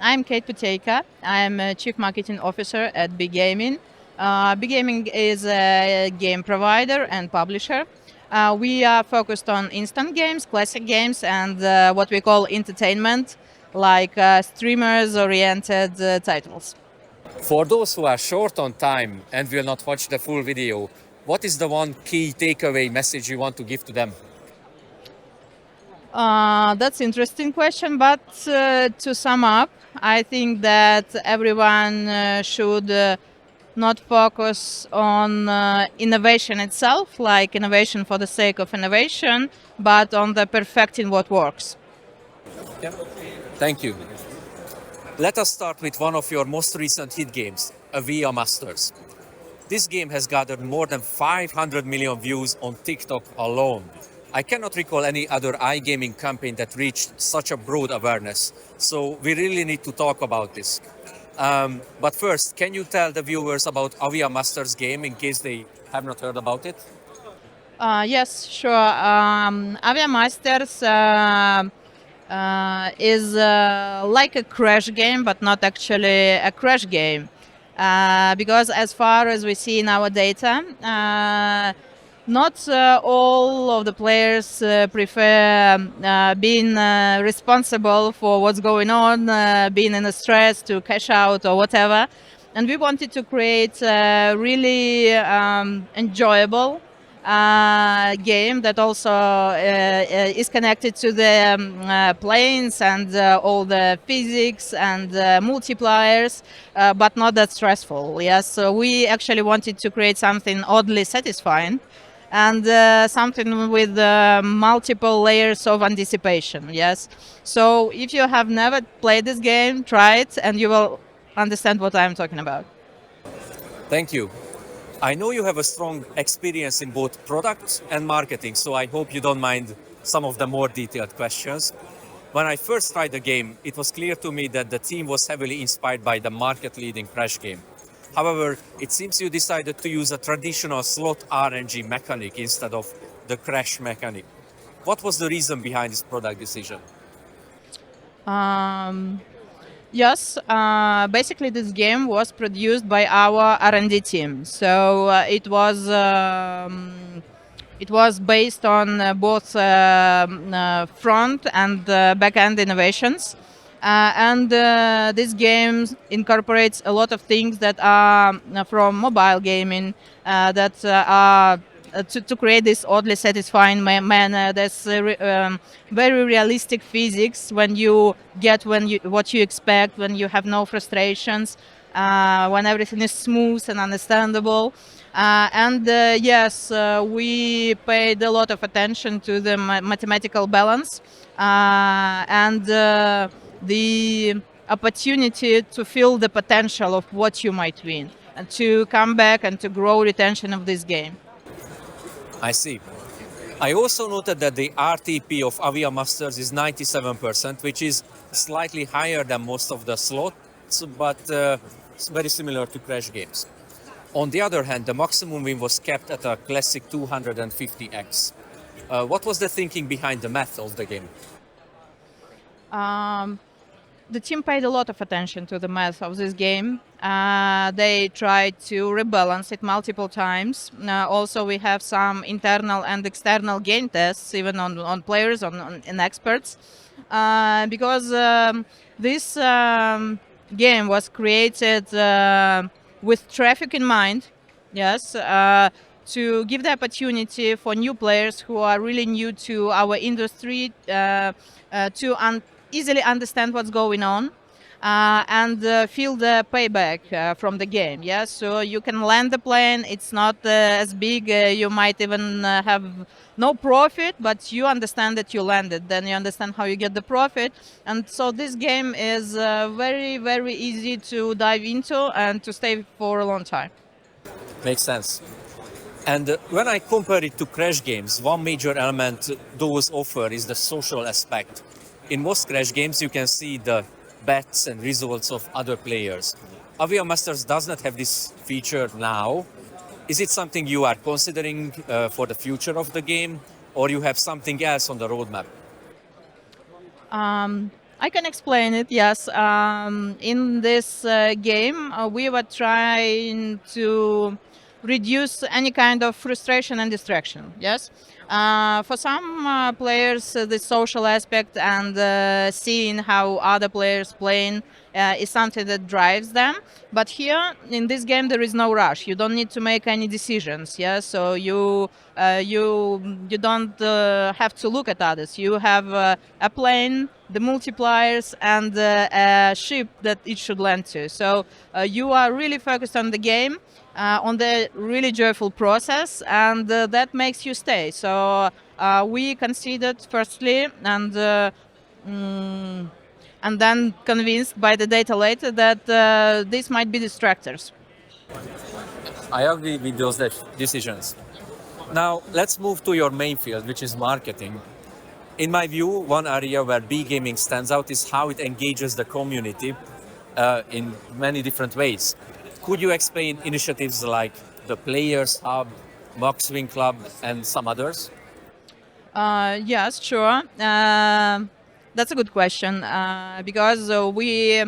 I'm Kate Puteiko. I'm a Chief Marketing Officer at BGaming. BGaming is a game provider and publisher. We are focused on instant games, classic games, and what we call entertainment, like streamers-oriented titles. For those who are short on time and will not watch the full video, what is the one key takeaway message you want to give to them? That's interesting question, but to sum up, I think that everyone should not focus on innovation itself, like innovation for the sake of innovation, but on the perfecting what works. Yeah. Thank you. Let us start with one of your most recent hit games, Aviamasters. This game has gathered more than 500 million views on TikTok alone. I cannot recall any other iGaming campaign that reached such a broad awareness, so we really need to talk about this. But first, can you tell the viewers about Aviamasters game in case they have not heard about it? Yes, sure. Aviamasters is like a crash game, but not actually a crash game. Because as far as we see in our data, not all of the players prefer being responsible for what's going on, being in a stress to cash out or whatever. And we wanted to create a really enjoyable game that also is connected to the planes and all the physics and multipliers, but not that stressful. Yes, so we actually wanted to create something oddly satisfying and something with multiple layers of anticipation. Yes, so if you have never played this game, try it and you will understand what I'm talking about. Thank you. I know you have a strong experience in both product and marketing, so I hope you don't mind some of the more detailed questions. When I first tried the game, it was clear to me that the team was heavily inspired by the market-leading Crash game. However, it seems you decided to use a traditional slot RNG mechanic instead of the Crash mechanic. What was the reason behind this product decision? Yes, basically this game was produced by our R&D team. So it was based on both front and back-end innovations. This game incorporates a lot of things that are from mobile gaming that are to create this oddly satisfying manner. There's very realistic physics when you get what you expect, when you have no frustrations, when everything is smooth and understandable. Yes, we paid a lot of attention to the mathematical balance and the opportunity to feel the potential of what you might win and to come back and to grow retention of this game. I see. I also noted that the RTP of Aviamasters is 97%, which is slightly higher than most of the slots, but it's very similar to Crash games. On the other hand, the maximum win was kept at a classic 250x. What was the thinking behind the math of the game? The team paid a lot of attention to the math of this game. They tried to rebalance it multiple times. Also, we have some internal and external game tests, even on players, and experts, because this game was created with traffic in mind. Yes. To give the opportunity for new players who are really new to our industry to easily understand what's going on and feel the payback from the game. Yeah, so you can land the plane. It's not as big. You might even have no profit, but you understand that you landed. Then you understand how you get the profit. And so this game is very, very easy to dive into and to stay for a long time. Makes sense. And when I compare it to Crash games, one major element those offer is the social aspect. In most Crash games, you can see the bets and results of other players. Aviamasters does not have this feature now. Is it something you are considering for the future of the game, or you have something else on the roadmap? I can explain it. Yes, in this game, we were trying to reduce any kind of frustration and distraction. Yes, for some players, the social aspect and seeing how other players playing is something that drives them. But here in this game, there is no rush. You don't need to make any decisions. Yeah, so you don't have to look at others. You have a plane, the multipliers, and a ship that it should land to. So you are really focused on the game, on the really joyful process, and that makes you stay. So we considered firstly, mm, and then convinced by the data later that this might be distractors. I agree with those decisions. Now, let's move to your main field, which is marketing. In my view, one area where BGaming stands out is how it engages the community in many different ways. Could you explain initiatives like the Players Hub, Max Win Club, and some others? Yes, sure. That's a good question because we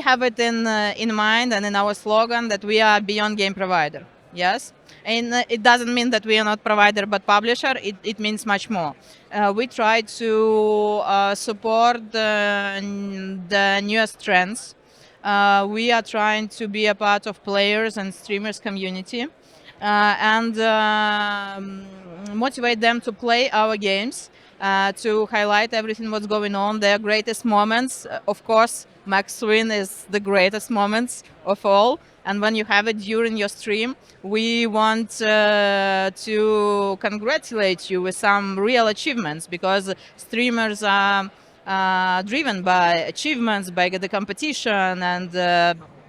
have it in mind and in our slogan that we are beyond game provider. Yes, and it doesn't mean that we are not provider but publisher. It means much more. We try to support the newest trends. We are trying to be a part of players and streamers community and motivate them to play our games, to highlight everything what's going on, their greatest moments. Of course, Max Win is the greatest moments of all. And when you have it during your stream, we want to congratulate you with some real achievements because streamers are driven by achievements, by the competition, and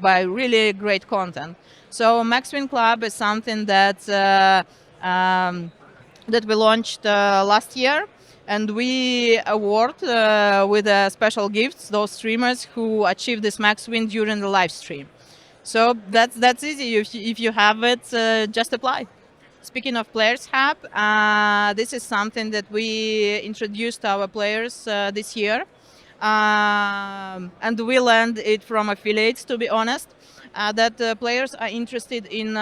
by really great content. So Max Win Club is something that we launched last year, and we award with special gifts those streamers who achieve this max win during the live stream. So that's easy. If you have it, just apply. Speaking of Players Hub, this is something that we introduced to our players this year, and we learned it from affiliates, to be honest. That players are interested in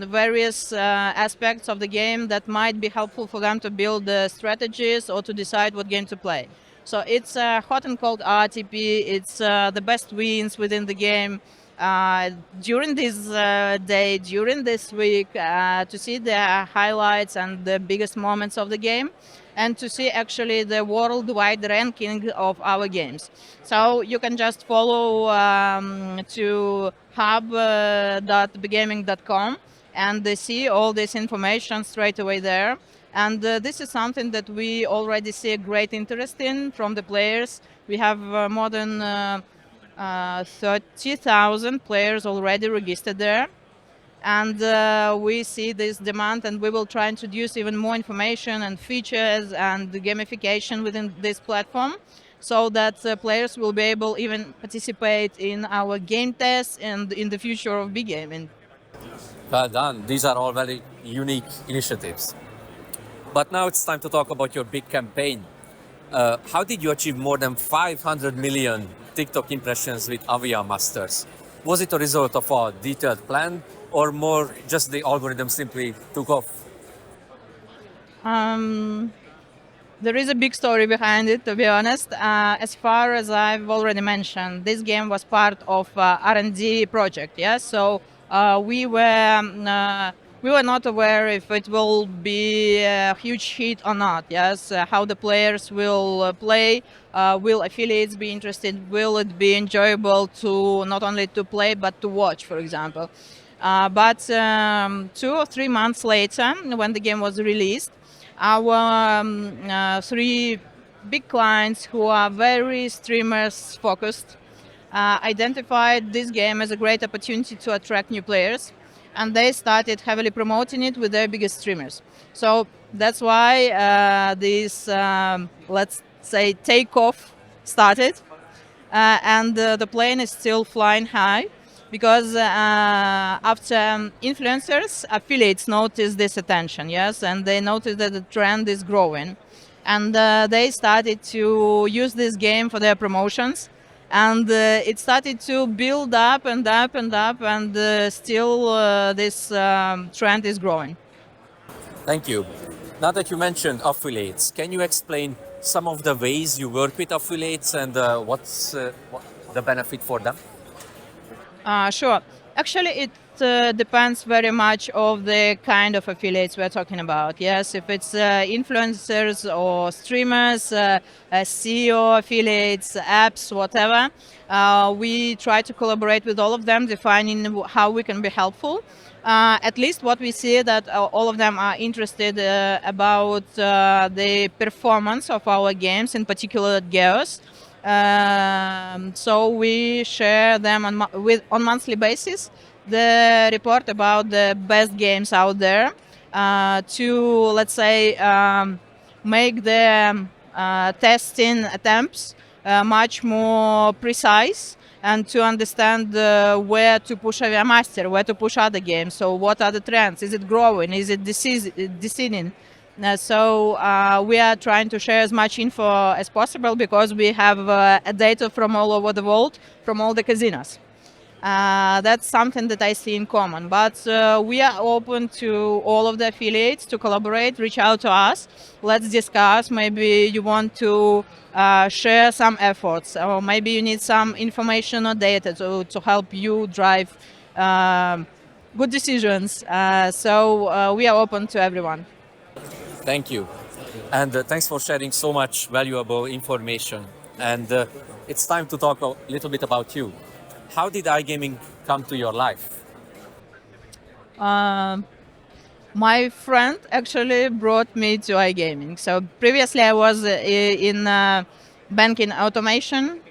various aspects of the game that might be helpful for them to build strategies or to decide what game to play. So it's hot and cold RTP, it's the best wins within the game. During this day, during this week, to see the highlights and the biggest moments of the game, and to see actually the worldwide ranking of our games. So you can just follow to hub.bgaming.com and see all this information straight away there. And this is something that we already see a great interest in from the players. We have more than 30,000 players already registered there. And we see this demand, and we will try to introduce even more information and features and gamification within this platform so that players will be able even participate in our game tests and in the future of BGaming. Well done. These are all very unique initiatives. But now it's time to talk about your big campaign. How did you achieve more than 500 million TikTok impressions with Aviamasters? Was it a result of a detailed plan or more just the algorithm simply took off? There is a big story behind it, to be honest. As far as I've already mentioned, this game was part of R&D project. Yes, so we were not aware if it will be a huge hit or not. Yes, how the players will play, will affiliates be interested, will it be enjoyable to not only to play but to watch, for example. But 2 or 3 months later, when the game was released, our 3 big clients who are very streamers focused identified this game as a great opportunity to attract new players, and they started heavily promoting it with their biggest streamers. So that's why this, let's say, takeoff started, and the plane is still flying high because after influencers, affiliates notice this attention, yes, and they notice that the trend is growing. and they started to use this game for their promotions, and it started to build up and up and up, and still this trend is growing. Thank you. Now that you mentioned affiliates, can you explain some of the ways you work with affiliates and what's the benefit for them? Sure. Actually, it depends very much of the kind of affiliates we're talking about. Yes, if it's influencers or streamers, SEO affiliates, apps, whatever, we try to collaborate with all of them, defining how we can be helpful. At least what we see that all of them are interested about the performance of our games, in particular Geos. So we share them on monthly basis the report about the best games out there to, let's say, make the testing attempts much more precise, and to understand where to push Aviamaster, where to push other games. So what are the trends? Is it growing? Is it deceding? So we are trying to share as much info as possible, because we have data from all over the world, from all the casinos. That's something that I see in common. But we are open to all of the affiliates to collaborate, reach out to us. Let's discuss. Maybe you want to share some efforts, or maybe you need some information or data to help you drive good decisions. So we are open to everyone. Thank you. And thanks for sharing so much valuable information. And it's time to talk a little bit about you. How did iGaming come to your life? My friend actually brought me to iGaming. So previously I was in banking automation,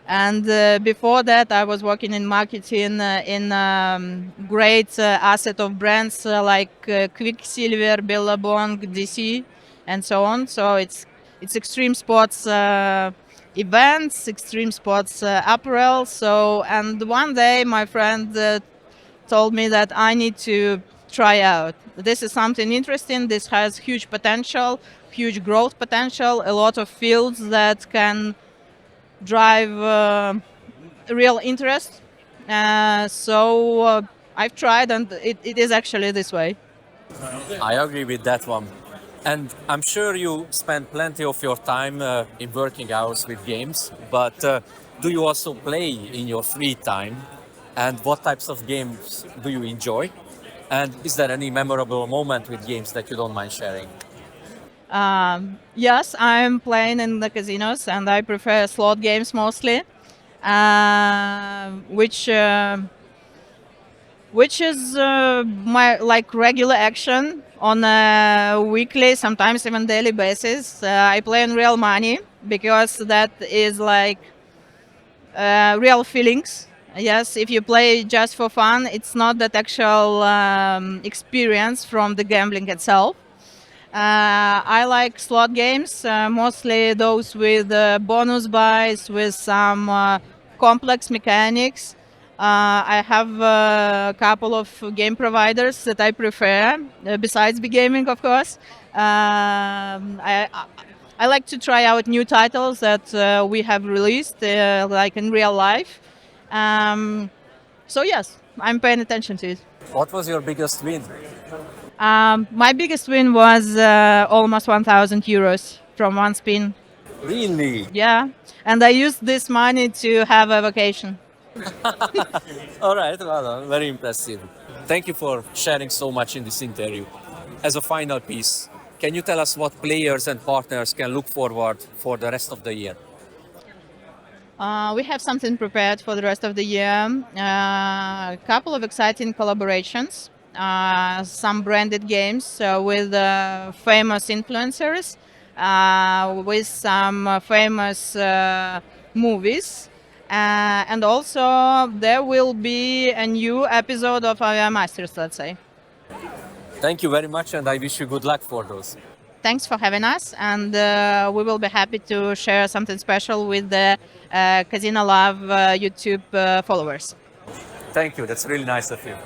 and before that I was working in marketing in great asset of brands like Quicksilver, Billabong, DC, and so on. So it's extreme sports events, extreme sports apparel. So, and one day my friend told me that I need to try out. This is something interesting. This has huge potential, huge growth potential, a lot of fields that can drive real interest. So I've tried, and it is actually this way. I agree with that one. And I'm sure you spend plenty of your time in working hours with games, but do you also play in your free time? And what types of games do you enjoy? And is there any memorable moment with games that you don't mind sharing? Yes, I'm playing in the casinos, and I prefer slot games mostly, which is my like regular action on a weekly, sometimes even daily basis. I play in real money, because that is like real feelings. Yes, if you play just for fun, it's not that actual experience from the gambling itself. I like slot games, mostly those with bonus buys, with some complex mechanics. I have a couple of game providers that I prefer, besides BGaming, of course. I like to try out new titles that we have released, like in real life. So yes, I'm paying attention to it. What was your biggest win? My biggest win was almost 1,000 euros from one spin. Really? Yeah, and I used this money to have a vacation. All right, well, very impressive. Thank you for sharing so much in this interview. As a final piece, can you tell us what players and partners can look forward for the rest of the year? We have something prepared for the rest of the year. A couple of exciting collaborations, some branded games with famous influencers, with some famous movies. And also there will be a new episode of Aviamasters, let's say. Thank you very much, and I wish you good luck for those. Thanks for having us, and we will be happy to share something special with the CasinoLove YouTube followers. Thank you, that's really nice of you.